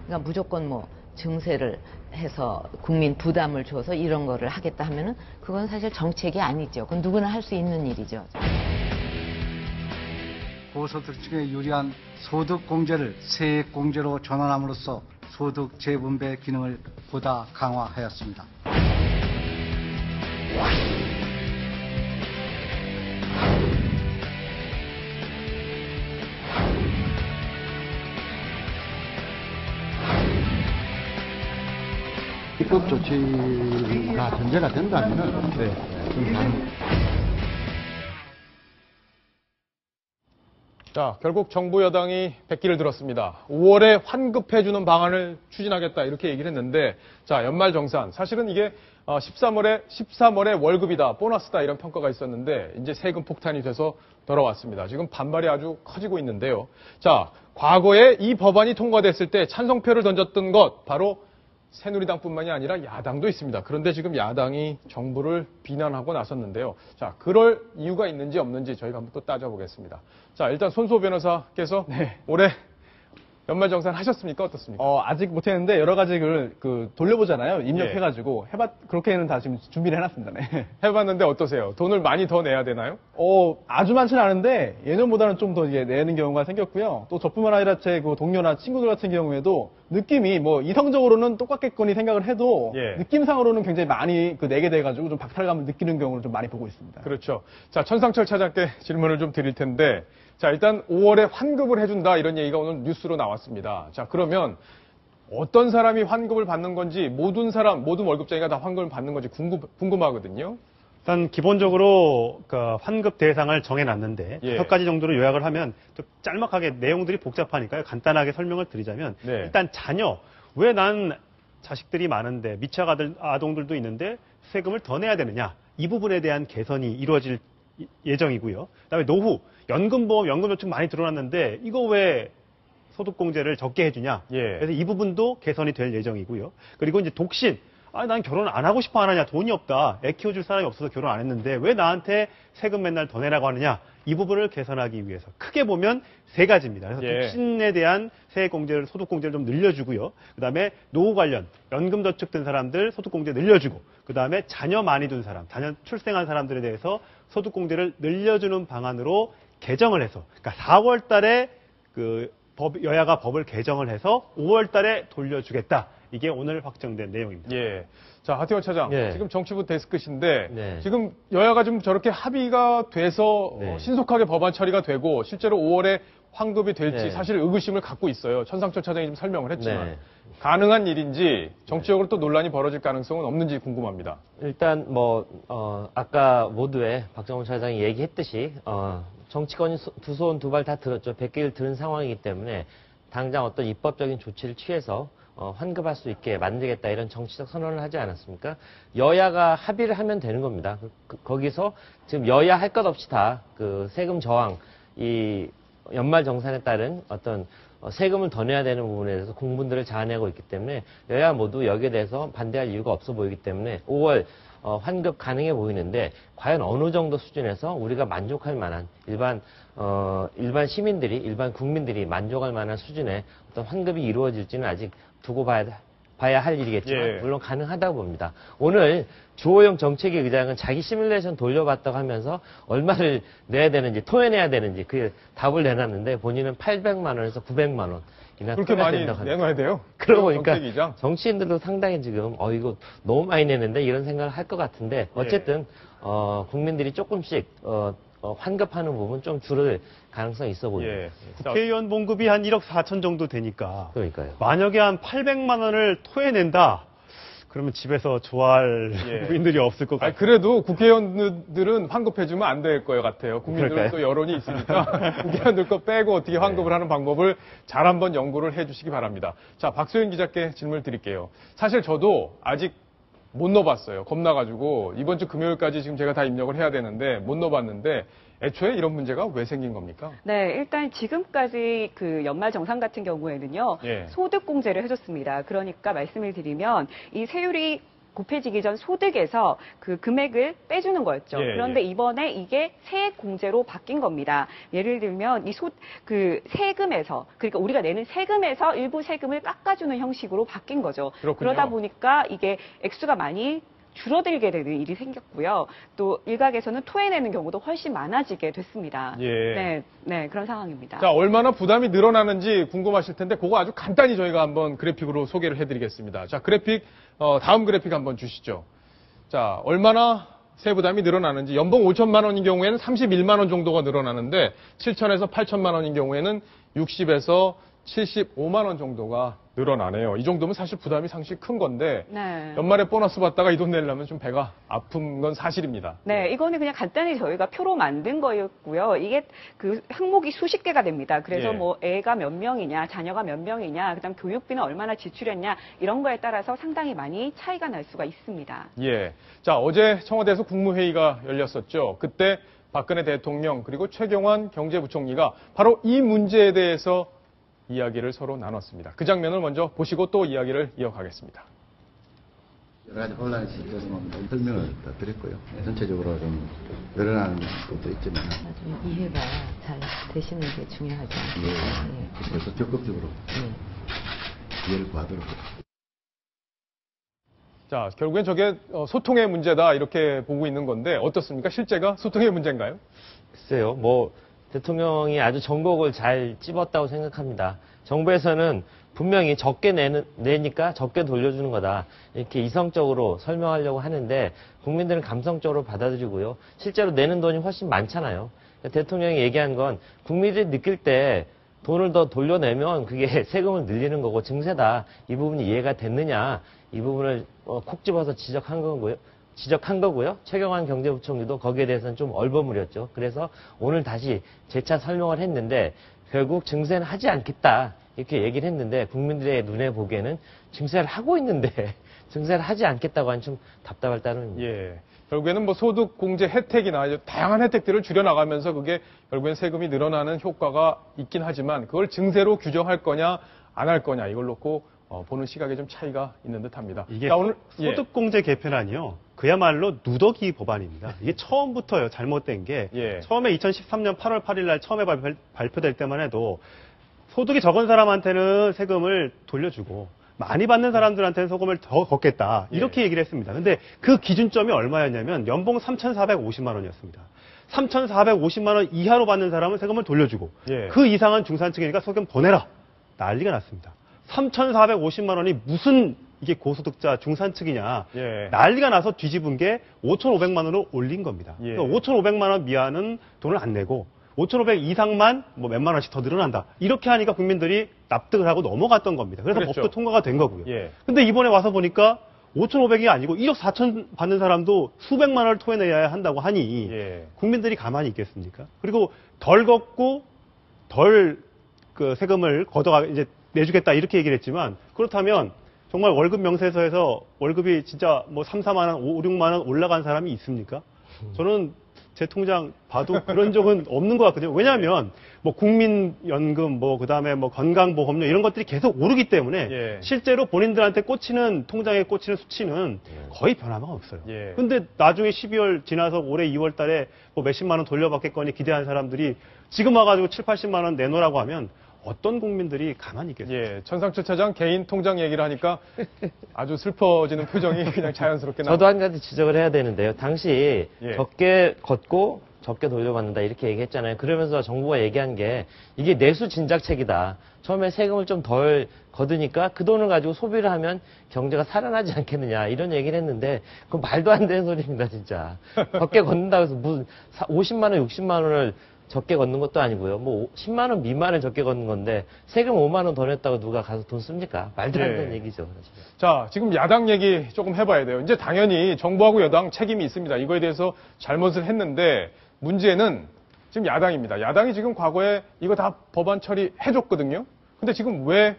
그러니까 무조건 뭐 증세를 해서 국민 부담을 줘서 이런 거를 하겠다 하면은 그건 사실 정책이 아니죠. 그건 누구나 할 수 있는 일이죠. 고소득층에 유리한 소득공제를 세액공제로 전환함으로써 소득 재분배 기능을 보다 강화하였습니다. 입법 조치가 전제가 된다면은 좀 다른. 자, 결국 정부 여당이 백기를 들었습니다. 5월에 환급해주는 방안을 추진하겠다 이렇게 얘기를 했는데, 자, 연말정산 사실은 이게 13월에 월급이다, 보너스다 이런 평가가 있었는데 이제 세금 폭탄이 돼서 돌아왔습니다. 지금 반발이 아주 커지고 있는데요. 자, 과거에 이 법안이 통과됐을 때 찬성표를 던졌던 것 바로 새누리당뿐만이 아니라 야당도 있습니다. 그런데 지금 야당이 정부를 비난하고 나섰는데요. 자, 그럴 이유가 있는지 없는지 저희가 한번 또 따져보겠습니다. 자, 일단 손수호 변호사께서 올해 연말정산 하셨습니까? 어떻습니까? 아직 못했는데 여러 가지를 돌려보잖아요. 입력해가지고 그렇게는 다 지금 준비를 해놨습니다. 네. 해봤는데 어떠세요? 돈을 많이 더 내야 되나요? 아주 많지는 않은데 예년보다는 좀 더 내는 경우가 생겼고요. 또 저뿐만 아니라 제 동료나 친구들 같은 경우에도 느낌이 뭐 이성적으로는 똑같겠거니 생각을 해도 느낌상으로는 굉장히 많이 내게 돼가지고 좀 박탈감을 느끼는 경우를 좀 많이 보고 있습니다. 그렇죠. 자, 천상철 차장께 질문을 좀 드릴 텐데, 자, 일단 5월에 환급을 해준다 이런 얘기가 오늘 뉴스로 나왔습니다. 자, 그러면 어떤 사람이 환급을 받는 건지 모든 월급쟁이가 다 환급을 받는 건지 궁금하거든요. 일단 기본적으로 환급 대상을 정해놨는데 5가지 정도로 요약을 하면 또 짤막하게 내용들이 복잡하니까요. 간단하게 설명을 드리자면 일단 자녀, 왜 난 자식들이 많은데 미취학 아동들도 있는데 세금을 더 내야 되느냐, 이 부분에 대한 개선이 이루어질 예정이고요. 그다음에 노후, 연금보험, 연금저축 많이 들어놨는데 이거 왜 소득공제를 적게 해주냐. 그래서 이 부분도 개선이 될 예정이고요. 그리고 이제 독신, 난 결혼 안 하고 싶어 안 하냐, 돈이 없다, 애 키워줄 사람이 없어서 결혼 안 했는데 왜 나한테 세금 맨날 더 내라고 하느냐, 이 부분을 개선하기 위해서 크게 보면 3가지입니다. 그래서 독신에 대한 세액공제를, 소득공제를 좀 늘려주고요. 그다음에 노후 관련 연금저축 든 사람들 소득공제 늘려주고, 그다음에 자녀 많이 둔 사람, 자녀 출생한 사람들에 대해서 소득공제를 늘려주는 방안으로 개정을 해서, 그러니까 4월 달에 여야가 법을 개정을 해서 5월 달에 돌려주겠다. 이게 오늘 확정된 내용입니다. 자, 하태원 차장, 지금 정치부 데스크신데 지금 여야가 좀 저렇게 합의가 돼서 신속하게 법안 처리가 되고 실제로 5월에 환급이 될지 사실 의구심을 갖고 있어요. 천상철 차장이 좀 설명을 했지만 가능한 일인지 정치적으로 또 논란이 벌어질 가능성은 없는지 궁금합니다. 일단 아까 모두에 박정훈 차장이 얘기했듯이 정치권이 두 손 두 발 다 들었죠. 백기를 들은 상황이기 때문에 당장 어떤 입법적인 조치를 취해서 환급할 수 있게 만들겠다 이런 정치적 선언을 하지 않았습니까? 여야가 합의를 하면 되는 겁니다. 거기서 지금 여야 할 것 없이 다 세금 저항, 이 연말정산에 따른 어떤 세금을 더 내야 되는 부분에 대해서 공분들을 자아내고 있기 때문에 여야 모두 여기에 대해서 반대할 이유가 없어 보이기 때문에 5월 환급 가능해 보이는데 과연 어느 정도 수준에서 우리가 만족할 만한 일반 시민들이, 일반 국민들이 만족할 만한 수준의 어떤 환급이 이루어질지는 아직 두고 봐야 할 일이겠지만 물론 가능하다고 봅니다. 오늘 주호영 정책위 의장은 자기 시뮬레이션 돌려봤다고 하면서 얼마를 내야 되는지, 토해내야 되는지 그 답을 내놨는데 본인은 800만 원에서 900만 원. 그렇게 많이 내놔야 돼요? 그러고 보니까 정치인들도 상당히 지금 이거 너무 많이 내는데 이런 생각을 할 것 같은데 어쨌든 국민들이 조금씩 환급하는 부분 좀 줄을 가능성이 있어 보입니다. 국회의원 봉급이 한 1억 4천 정도 되니까 그러니까요. 만약에 한 800만 원을 토해낸다, 그러면 집에서 좋아할 국민들이 없을 것 같아요. 그래도 국회의원들은 환급해주면 안 될 것 같아요. 국민들은 또 여론이 있으니까 국회의원들 거 빼고 어떻게 환급을 하는 방법을 잘 한번 연구를 해주시기 바랍니다. 자, 박소연 기자께 질문을 드릴게요. 사실 저도 아직 못 넣어봤어요. 겁나가지고 이번 주 금요일까지 지금 제가 다 입력을 해야 되는데 못 넣어봤는데 애초에 이런 문제가 왜 생긴 겁니까? 네, 일단 지금까지 연말 정산 같은 경우에는요, 소득공제를 해줬습니다. 그러니까 말씀을 드리면 이 세율이 곱해지기 전 소득에서 그 금액을 빼주는 거였죠. 예, 그런데 예. 이번에 이게 세액공제로 바뀐 겁니다. 예를 들면 그 세금에서, 그러니까 우리가 내는 세금에서 일부 세금을 깎아주는 형식으로 바뀐 거죠. 그렇군요. 그러다 보니까 이게 액수가 많이 줄어들게 되는 일이 생겼고요. 또 일각에서는 토해내는 경우도 훨씬 많아지게 됐습니다. 예. 네, 그런 상황입니다. 자, 얼마나 부담이 늘어나는지 궁금하실 텐데 그거 아주 간단히 저희가 한번 그래픽으로 소개를 해드리겠습니다. 자, 그래픽 다음 그래픽 한번 주시죠. 자, 얼마나 세부담이 늘어나는지 연봉 5천만 원인 경우에는 31만 원 정도가 늘어나는데 7천에서 8천만 원인 경우에는 60에서 75만 원 정도가 늘어나네요. 이 정도면 사실 부담이 상당히 큰 건데 네. 연말에 보너스 받다가 이 돈 내려면 좀 배가 아픈 건 사실입니다. 네, 이거는 그냥 간단히 저희가 표로 만든 거였고요. 이게 그 항목이 수십 개가 됩니다. 그래서 예. 뭐 애가 몇 명이냐, 자녀가 몇 명이냐, 그다음 교육비는 얼마나 지출했냐 이런 거에 따라서 상당히 많이 차이가 날 수가 있습니다. 예. 자, 어제 청와대에서 국무회의가 열렸었죠. 그때 박근혜 대통령 그리고 최경환 경제부총리가 바로 이 문제에 대해서 이야기를 서로 나눴습니다. 그 장면을 먼저 보시고 또 이야기를 이어가겠습니다. 여러 가지 혼란이 있어서 설명을 다 드렸고요. 전체적으로 좀 늘어나는 것도 있지만 좀 이해가 잘 되시는 게 중요하죠. 그래서 적극적으로 이해를 구하도록. 자, 결국엔 저게 소통의 문제다 이렇게 보고 있는 건데 어떻습니까? 실제가 소통의 문제인가요? 글쎄요, 뭐 대통령이 아주 전곡을 잘 찝었다고 생각합니다. 정부에서는 분명히 적게 내니까 적게 돌려주는 거다. 이렇게 이성적으로 설명하려고 하는데 국민들은 감성적으로 받아들이고요. 실제로 내는 돈이 훨씬 많잖아요. 대통령이 얘기한 건 국민들이 느낄 때 돈을 더 돌려내면 그게 세금을 늘리는 거고 증세다. 이 부분이 이해가 됐느냐. 이 부분을 콕 집어서 지적한 거고요. 최경환 경제부총리도 거기에 대해서는 좀 얼버무렸죠. 그래서 오늘 다시 재차 설명을 했는데 결국 증세는 하지 않겠다 이렇게 얘기를 했는데 국민들의 눈에 보기에는 증세를 하고 있는데 증세를 하지 않겠다고 하니 좀 답답할 따름입니다. 예. 결국에는 뭐 소득 공제 혜택이나 다양한 혜택들을 줄여나가면서 그게 결국엔 세금이 늘어나는 효과가 있긴 하지만 그걸 증세로 규정할 거냐 안 할 거냐 이걸 놓고 보는 시각에 좀 차이가 있는 듯합니다. 이게 자, 오늘 소득공제 개편안이요. 그야말로 누더기 법안입니다. 이게 처음부터요. 잘못된 게 처음에 2013년 8월 8일 날 처음에 발표될 때만 해도 소득이 적은 사람한테는 세금을 돌려주고 많이 받는 사람들한테는 세금을 더 걷겠다. 이렇게 얘기를 했습니다. 근데 그 기준점이 얼마였냐면 연봉 3,450만 원이었습니다. 3,450만 원 이하로 받는 사람은 세금을 돌려주고 그 이상은 중산층이니까 세금 더 내라. 난리가 났습니다. 3,450만 원이 무슨 이게 고소득자 중산층이냐. 난리가 나서 뒤집은 게 5,500만 원으로 올린 겁니다. 그러니까 5,500만 원 미만은 돈을 안 내고 5,500 이상만 뭐 몇만 원씩 더 늘어난다. 이렇게 하니까 국민들이 납득을 하고 넘어갔던 겁니다. 그래서 그랬죠. 법도 통과가 된 거고요. 근데 이번에 와서 보니까 5,500이 아니고 1억 4천 받는 사람도 수백만 원을 토해내야 한다고 하니 국민들이 가만히 있겠습니까? 그리고 덜 걷고 덜 그 세금을 걷어가 이제 내주겠다 이렇게 얘기를 했지만 그렇다면 정말 월급 명세서에서 월급이 진짜 뭐 3, 4만 원, 5, 6만 원 올라간 사람이 있습니까? 저는 제 통장 봐도 그런 적은 없는 것 같거든요. 왜냐하면 뭐 국민연금 뭐 그다음에 뭐 건강보험료 이런 것들이 계속 오르기 때문에 실제로 본인들한테 꽂히는 통장에 꽂히는 수치는 거의 변화가 없어요. 근데 나중에 12월 지나서 올해 2월 달에 뭐 몇십만 원 돌려받겠거니 기대한 사람들이 지금 와가지고 7, 80만 원 내놓으라고 하면 어떤 국민들이 가만히 있겠어요? 천상철 차장 개인 통장 얘기를 하니까 아주 슬퍼지는 표정이 그냥 자연스럽게 나옵니다. 저도 한 가지 지적을 해야 되는데요. 당시 적게 걷고 적게 돌려받는다 이렇게 얘기했잖아요. 그러면서 정부가 얘기한 게 이게 내수 진작책이다. 처음에 세금을 좀 덜 거두니까 그 돈을 가지고 소비를 하면 경제가 살아나지 않겠느냐 이런 얘기를 했는데 그건 말도 안 되는 소리입니다. 진짜. 적게 걷는다고 해서 무슨 50만 원, 60만 원을 적게 걷는 것도 아니고요. 뭐 10만 원 미만을 적게 걷는 건데 세금 5만 원 더 냈다고 누가 가서 돈 씁니까? 말도 안 되는 얘기죠. 사실. 자, 지금 야당 얘기 조금 해봐야 돼요. 이제 당연히 정부하고 여당 책임이 있습니다. 이거에 대해서 잘못을 했는데 문제는 지금 야당입니다. 야당이 지금 과거에 이거 다 법안 처리해줬거든요. 근데 지금 왜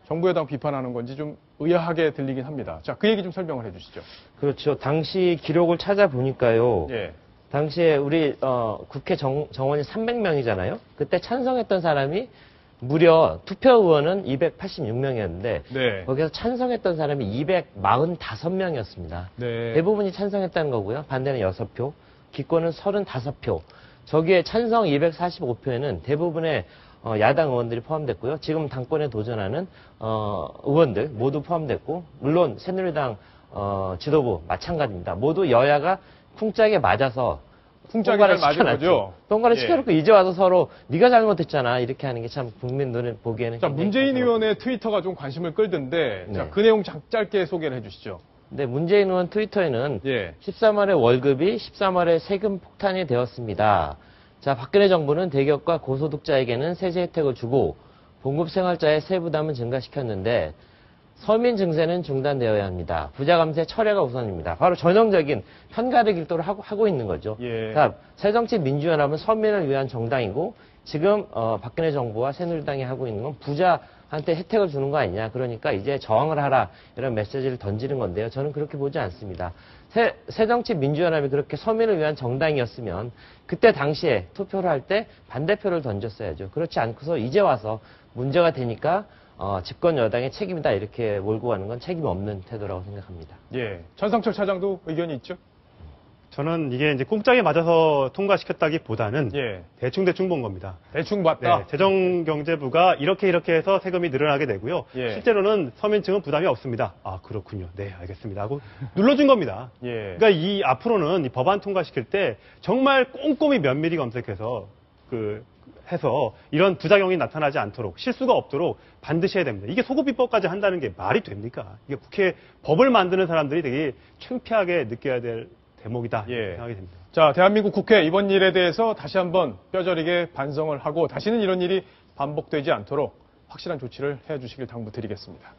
정부 여당 비판하는 건지 좀 의아하게 들리긴 합니다. 자, 그 얘기 좀 설명을 해주시죠. 그렇죠. 당시 기록을 찾아보니까요. 당시에 우리 국회 정원이 300명이잖아요. 그때 찬성했던 사람이 무려 투표 의원은 286명이었는데 네. 거기서 찬성했던 사람이 245명이었습니다. 네. 대부분이 찬성했다는 거고요. 반대는 6표, 기권은 35표. 저기에 찬성 245표에는 대부분의 야당 의원들이 포함됐고요. 지금 당권에 도전하는 의원들 모두 포함됐고, 물론 새누리당 지도부 마찬가지입니다. 모두 여야가 쿵짝에 맞아서 쿵짝에 맞은 거죠. 통과를 예. 시켜놓고 이제 와서 서로 네가 잘못했잖아 이렇게 하는 게 참 국민들은 보기에는. 자, 문재인 의원의 트위터가 좀 관심을 끌던데, 네. 자, 그 내용 짧게 소개를 해주시죠. 네, 문재인 의원 트위터에는 예. 13월에 월급이 13월에 세금 폭탄이 되었습니다. 자, 박근혜 정부는 대기업과 고소득자에게는 세제 혜택을 주고 봉급생활자의 세부담은 증가시켰는데 서민 증세는 중단되어야 합니다. 부자 감세 철회가 우선입니다. 바로 전형적인 편가르 길도를 하고 있는 거죠. 예. 자, 새정치민주연합은 서민을 위한 정당이고 지금 박근혜 정부와 새누리당이 하고 있는 건 부자한테 혜택을 주는 거 아니냐. 그러니까 이제 저항을 하라 이런 메시지를 던지는 건데요. 저는 그렇게 보지 않습니다. 새정치민주연합이 그렇게 서민을 위한 정당이었으면 그때 당시에 투표를 할 때 반대표를 던졌어야죠. 그렇지 않고서 이제 와서 문제가 되니까 집권 여당의 책임이다 이렇게 몰고 가는 건 책임 없는 태도라고 생각합니다. 예. 전상철 차장도 의견이 있죠? 저는 이게 이제 꽁짝에 맞아서 통과시켰다기보다는 예. 대충 본 겁니다. 대충 봤다. 네, 재정경제부가 이렇게 해서 세금이 늘어나게 되고요. 예. 실제로는 서민층은 부담이 없습니다. 아, 그렇군요. 네, 알겠습니다. 하고 눌러준 겁니다. 예. 그러니까 이 앞으로는 이 법안 통과시킬 때 정말 꼼꼼히 면밀히 검색해서 해서 이런 부작용이 나타나지 않도록 실수가 없도록 반드시 해야 됩니다. 이게 소급입법까지 한다는 게 말이 됩니까? 이게 국회 법을 만드는 사람들이 되게 창피하게 느껴야 될 대목이다 예. 생각이 됩니다. 자, 대한민국 국회 이번 일에 대해서 다시 한번 뼈저리게 반성을 하고 다시는 이런 일이 반복되지 않도록 확실한 조치를 해주시길 당부드리겠습니다.